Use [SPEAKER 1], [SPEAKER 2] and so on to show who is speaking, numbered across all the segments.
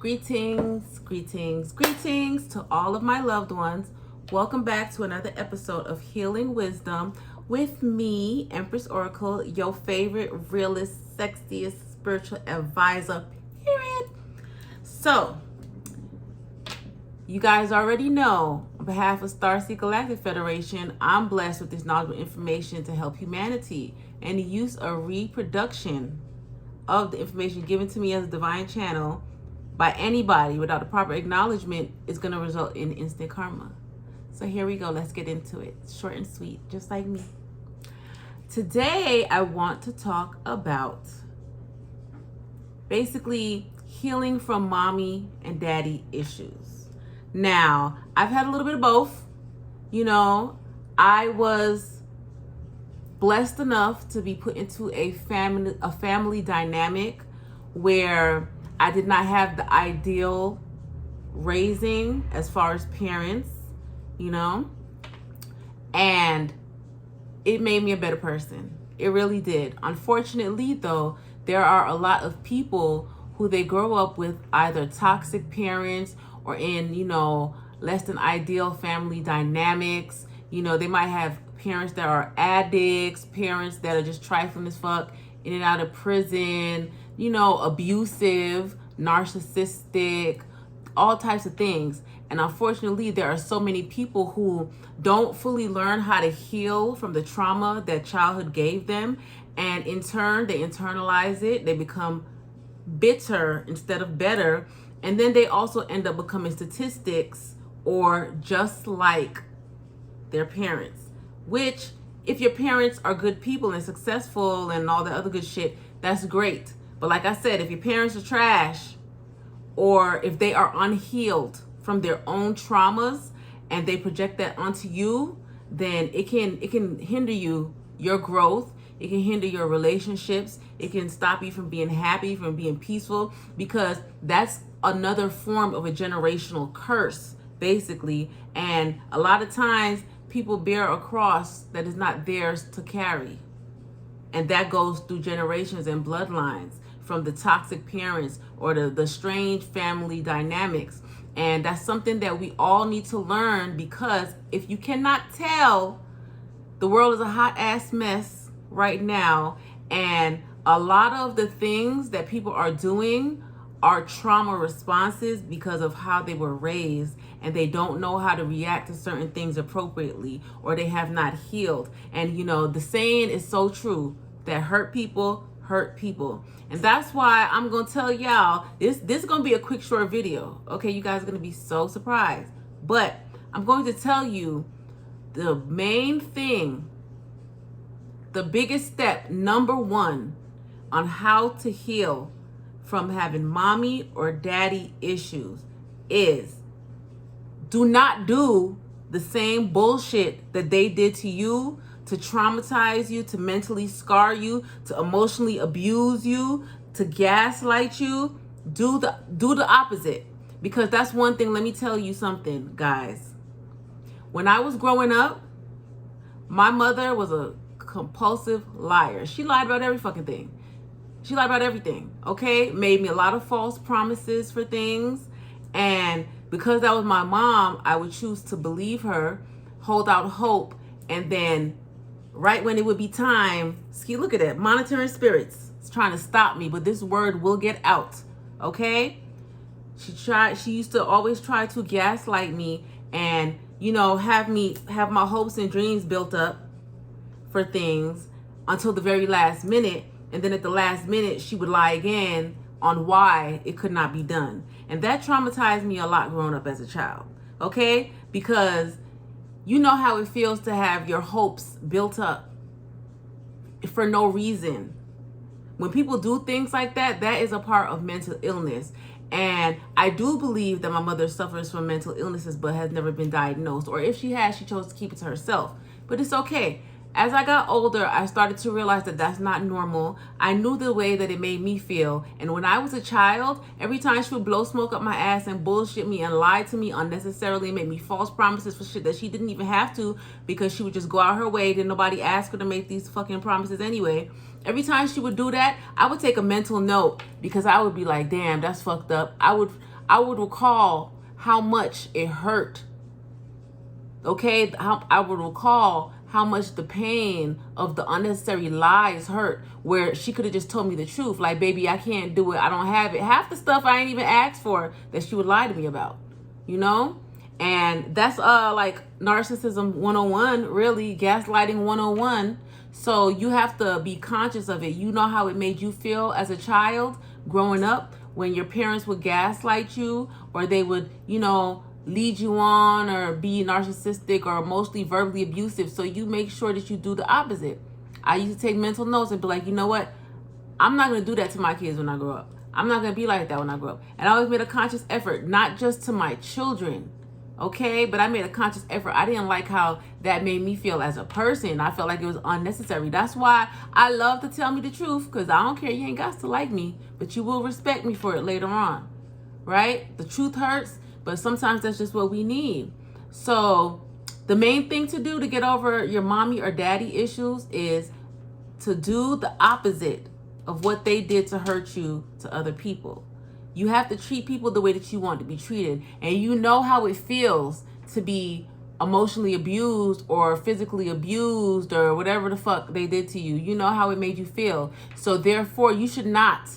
[SPEAKER 1] Greetings, greetings, greetings to all of my loved ones. Welcome back to another episode of Healing Wisdom with me, Empress Oracle, your favorite, realest, sexiest spiritual advisor, period. So, you guys already know, on behalf of Starseed Galactic Federation, I'm blessed with this knowledgeable information to help humanity, and the use of reproduction of the information given to me as a divine channel by anybody without the proper acknowledgement is going to result in instant karma. So here we go. Let's get into it. Short and sweet, just like me. Today, I want to talk about basically healing from mommy and daddy issues. Now, I've had a little bit of both. You know, I was blessed enough to be put into a family dynamic where I did not have the ideal raising as far as parents, you know, and it made me a better person. It really did. Unfortunately, though, there are a lot of people who they grow up with either toxic parents or in, you know, less than ideal family dynamics. You know, they might have parents that are addicts, parents that are just trifling as fuck, in and out of prison, you know, abusive, narcissistic, all types of things. And unfortunately, there are so many people who don't fully learn how to heal from the trauma that childhood gave them. And in turn, they internalize it. They become bitter instead of better. And then they also end up becoming statistics or just like their parents. Which, if your parents are good people and successful and all the other good shit, that's great. But like I said, if your parents are trash or if they are unhealed from their own traumas and they project that onto you, then it can hinder your growth. It can hinder your relationships. It can stop you from being happy, from being peaceful, because that's another form of a generational curse, basically. And a lot of times people bear a cross that is not theirs to carry. And that goes through generations and bloodlines from the toxic parents or the strange family dynamics. And that's something that we all need to learn, because if you cannot tell, the world is a hot ass mess right now. And a lot of the things that people are doing are trauma responses because of how they were raised, and they don't know how to react to certain things appropriately, or they have not healed. And you know, the saying is so true that hurt people hurt people. And that's why I'm gonna tell y'all, this is gonna be a quick short video. Okay, you guys are gonna be so surprised. But I'm going to tell you the main thing, the biggest step, number one, on how to heal from having mommy or daddy issues is do not do the same bullshit that they did to you, to traumatize you, to mentally scar you, to emotionally abuse you, to gaslight you. Do the opposite. Because that's one thing, let me tell you something, guys. When I was growing up, my mother was a compulsive liar. She lied about every fucking thing. She lied about everything, okay? Made me a lot of false promises for things. And because that was my mom, I would choose to believe her, hold out hope, and then right when it would be time, ski, look at that, monitoring spirits. It's trying to stop me, but this word will get out, okay? She used to always try to gaslight me and, you know, have my hopes and dreams built up for things until the very last minute. And then at the last minute, she would lie again on why it could not be done. And that traumatized me a lot growing up as a child, okay? Because you know how it feels to have your hopes built up for no reason. When people do things like that, that is a part of mental illness. And I do believe that my mother suffers from mental illnesses but has never been diagnosed. Or if she has, she chose to keep it to herself. But it's okay. As I got older, I started to realize that that's not normal. I knew the way that it made me feel. And when I was a child, every time she would blow smoke up my ass and bullshit me and lie to me unnecessarily, make me false promises for shit that she didn't even have to, because she would just go out her way. Didn't nobody ask her to make these fucking promises anyway. Every time she would do that, I would take a mental note, because I would be like, damn, that's fucked up. I I would recall how much it hurt. Okay, I would recall how much the pain of the unnecessary lies hurt, where she could have just told me the truth. Like, baby, I can't do it. I don't have it. Half the stuff I ain't even asked for that she would lie to me about, you know? And that's like narcissism 101, really, gaslighting 101. So you have to be conscious of it. You know how it made you feel as a child growing up when your parents would gaslight you, or they would, you know, lead you on, or be narcissistic or mostly verbally abusive. So you make sure that you do the opposite. I used to take mental notes and be like, you know what? I'm not going to do that to my kids when I grow up. I'm not going to be like that when I grow up. And I always made a conscious effort, not just to my children, okay? But I made a conscious effort. I didn't like how that made me feel as a person. I felt like it was unnecessary. That's why I love to tell me the truth, because I don't care. You ain't got to like me, but you will respect me for it later on, right? The truth hurts, but sometimes that's just what we need. So the main thing to do to get over your mommy or daddy issues is to do the opposite of what they did to hurt you to other people. You have to treat people the way that you want to be treated. And you know how it feels to be emotionally abused or physically abused or whatever the fuck they did to you. You know how it made you feel. So therefore, you should not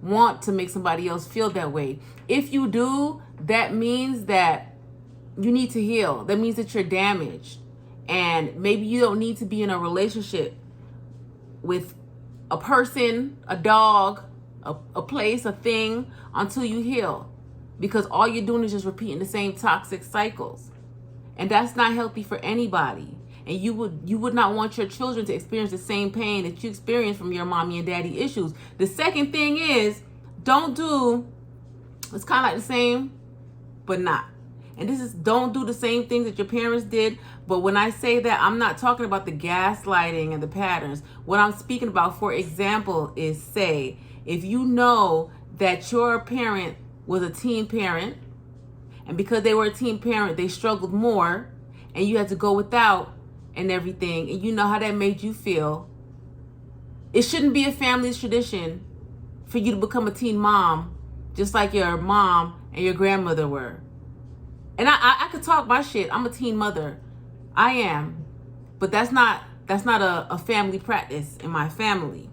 [SPEAKER 1] want to make somebody else feel that way. If you do, that means that you need to heal. That means that you're damaged. And maybe you don't need to be in a relationship with a person, a dog, a place, a thing, until you heal. Because all you're doing is just repeating the same toxic cycles. And that's not healthy for anybody. And you would not want your children to experience the same pain that you experienced from your mommy and daddy issues. The second thing is, it's kind of like the same, but not. And this is, don't do the same things that your parents did. But when I say that, I'm not talking about the gaslighting and the patterns. What I'm speaking about, for example, is, say, if you know that your parent was a teen parent, and because they were a teen parent, they struggled more, and you had to go without and everything, and you know how that made you feel, it shouldn't be a family's tradition for you to become a teen mom, just like your mom and your grandmother were. And I could talk my shit. I'm a teen mother. I am. But that's not a family practice in my family.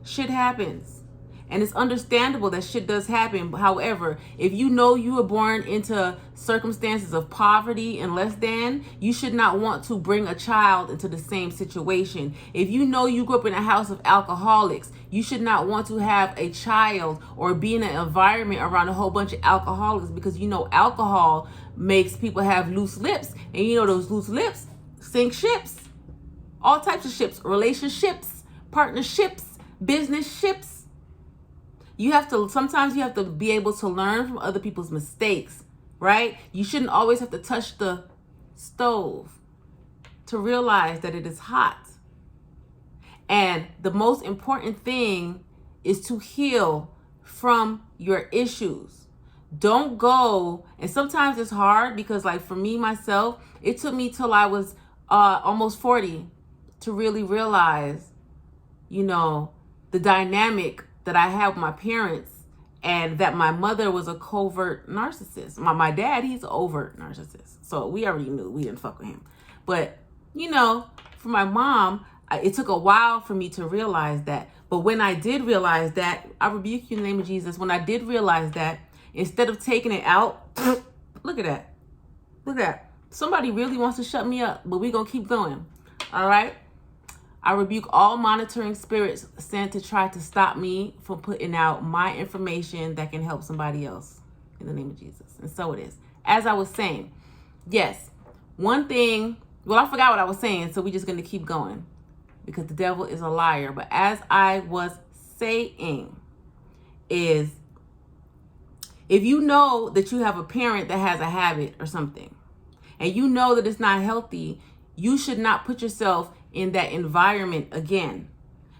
[SPEAKER 1] Shit happens. And it's understandable that shit does happen. However, if you know you were born into circumstances of poverty and less than, you should not want to bring a child into the same situation. If you know you grew up in a house of alcoholics, you should not want to have a child or be in an environment around a whole bunch of alcoholics, because you know alcohol makes people have loose lips. And you know those loose lips sink ships. All types of ships. Relationships, partnerships, business ships. Sometimes you have to be able to learn from other people's mistakes, right? You shouldn't always have to touch the stove to realize that it is hot. And the most important thing is to heal from your issues. Don't go, and sometimes it's hard because, like, for me, myself, it took me till I was almost 40 to really realize, you know, the dynamic that I had with my parents, and that my mother was a covert narcissist. My dad, he's an overt narcissist. So we already knew we didn't fuck with him. But, you know, for my mom, it took a while for me to realize that. But when I did realize that, I rebuke you in the name of Jesus. When I did realize that, instead of taking it out, look at that. Look at that. Somebody really wants to shut me up, but we're going to keep going. All right? I rebuke all monitoring spirits sent to try to stop me from putting out my information that can help somebody else, in the name of Jesus. And so it is. As I was saying, yes, one thing, well, I forgot what I was saying, so we're just going to keep going because the devil is a liar. But as I was saying is, if you know that you have a parent that has a habit or something, and you know that it's not healthy, you should not put yourself in that environment again.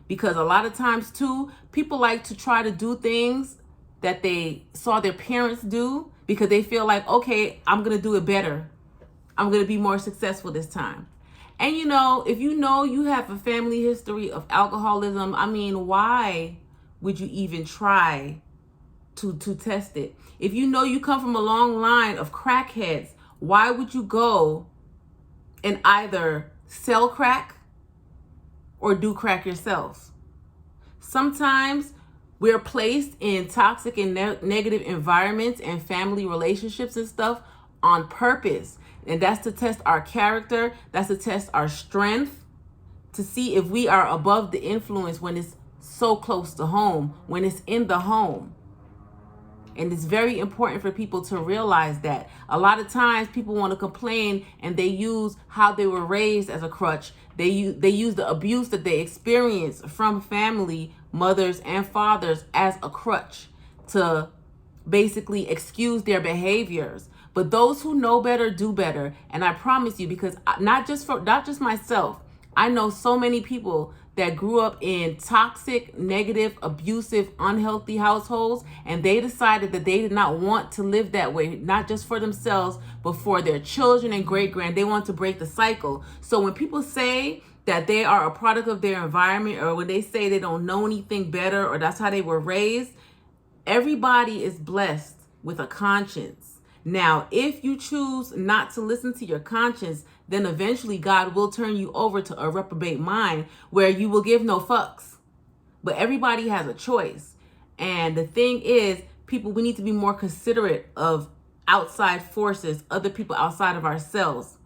[SPEAKER 1] Because a lot of times too, people like to try to do things that they saw their parents do because they feel like, okay, I'm going to do it better. I'm going to be more successful this time. And you know, if you know you have a family history of alcoholism, I mean, why would you even try to test it. If you know you come from a long line of crackheads, why would you go and either sell crack or do crack yourself? Sometimes we're placed in toxic and negative environments and family relationships and stuff on purpose. And that's to test our character. That's to test our strength, to see if we are above the influence when it's so close to home, when it's in the home. And it's very important for people to realize that. A lot of times people want to complain and they use how they were raised as a crutch. They use the abuse that they experience from family, mothers and fathers as a crutch to basically excuse their behaviors. But those who know better do better. And I promise you, because not just myself, I know so many people that grew up in toxic, negative, abusive, unhealthy households, and they decided that they did not want to live that way, not just for themselves, but for their children and great-grand. They want to break the cycle. So when people say that they are a product of their environment, or when they say they don't know anything better, or that's how they were raised, everybody is blessed with a conscience. Now, if you choose not to listen to your conscience, then eventually God will turn you over to a reprobate mind where you will give no fucks. But everybody has a choice. And the thing is, people, we need to be more considerate of outside forces, other people outside of ourselves.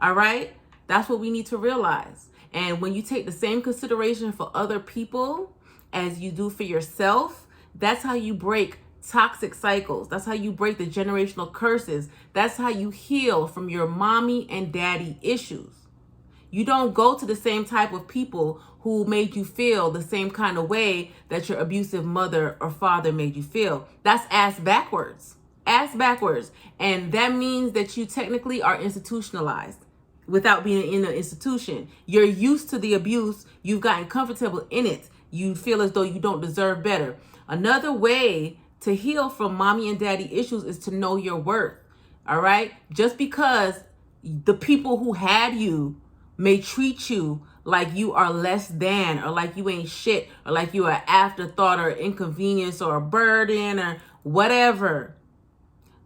[SPEAKER 1] All right? That's what we need to realize. And when you take the same consideration for other people as you do for yourself, that's how you break toxic cycles. That's how you break the generational curses. That's how you heal from your mommy and daddy issues. You don't go to the same type of people who made you feel the same kind of way that your abusive mother or father made you feel. That's ass backwards. Ass backwards. And that means that you technically are institutionalized without being in an institution. You're used to the abuse. You've gotten comfortable in it. You feel as though you don't deserve better. Another way to heal from mommy and daddy issues is to know your worth. All right? Just because the people who had you may treat you like you are less than, or like you ain't shit, or like you are an afterthought or inconvenience or a burden or whatever.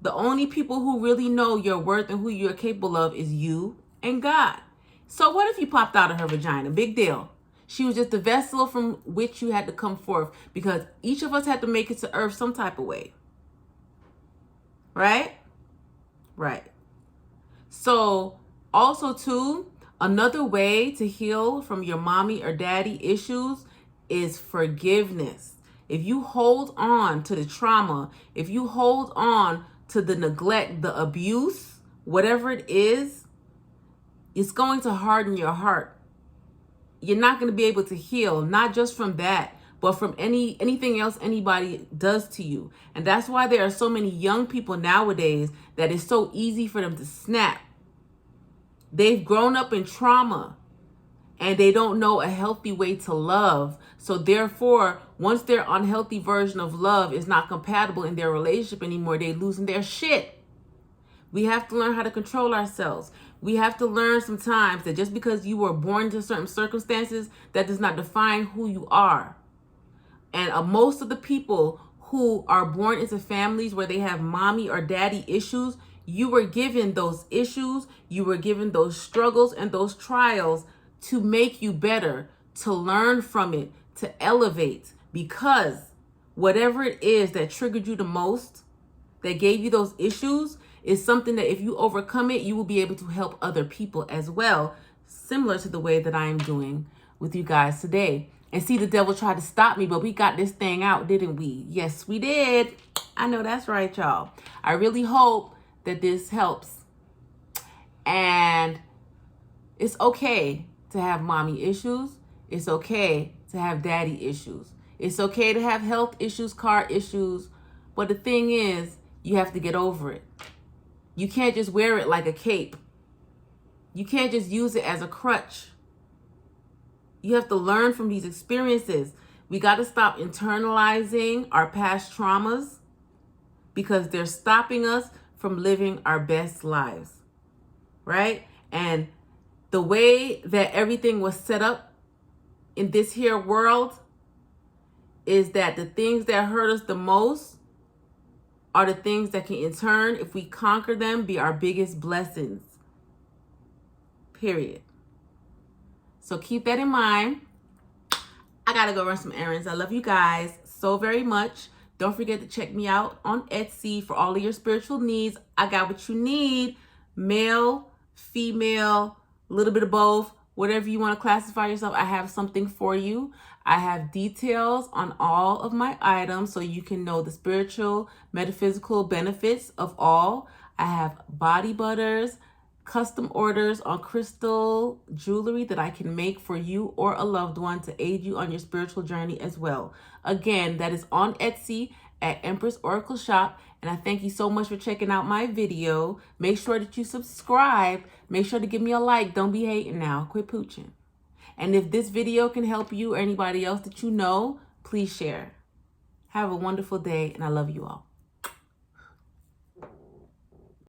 [SPEAKER 1] The only people who really know your worth and who you're capable of is you and God. So what if you popped out of her vagina? Big deal. She was just the vessel from which you had to come forth, because each of us had to make it to earth some type of way. Right? Right. So also too, another way to heal from your mommy or daddy issues is forgiveness. If you hold on to the trauma, if you hold on to the neglect, the abuse, whatever it is, it's going to harden your heart. You're not going to be able to heal, not just from that, but from anything else anybody does to you. And that's why there are so many young people nowadays that it's so easy for them to snap. They've grown up in trauma and they don't know a healthy way to love. So therefore, once their unhealthy version of love is not compatible in their relationship anymore, they're losing their shit. We have to learn how to control ourselves. We have to learn sometimes that just because you were born into certain circumstances, that does not define who you are. And most of the people who are born into families where they have mommy or daddy issues, you were given those issues, you were given those struggles and those trials to make you better, to learn from it, to elevate. Because whatever it is that triggered you the most, that gave you those issues, is something that if you overcome it, you will be able to help other people as well, similar to the way that I am doing with you guys today. And see, the devil tried to stop me, but we got this thing out, didn't we? Yes, we did. I know that's right, y'all. I really hope that this helps. And it's okay to have mommy issues. It's okay to have daddy issues. It's okay to have health issues, car issues. But the thing is, you have to get over it. You can't just wear it like a cape. You can't just use it as a crutch. You have to learn from these experiences. We got to stop internalizing our past traumas because they're stopping us from living our best lives, right? And the way that everything was set up in this here world is that the things that hurt us the most are the things that can, in turn, if we conquer them, be our biggest blessings. Period. So keep that in mind. I gotta go run some errands. I love you guys so very much. Don't forget to check me out on Etsy for all of your spiritual needs. I got what you need. Male, female, a little bit of both. Whatever you want to classify yourself, I have something for you. I have details on all of my items so you can know the spiritual, metaphysical benefits of all. I have body butters, custom orders on crystal jewelry that I can make for you or a loved one to aid you on your spiritual journey as well. Again, that is on Etsy at Empress Oracle Shop. And I thank you so much for checking out my video. Make sure that you subscribe. Make sure to give me a like. Don't be hating now. Quit pooching. And if this video can help you or anybody else that you know, please share. Have a wonderful day, and I love you all.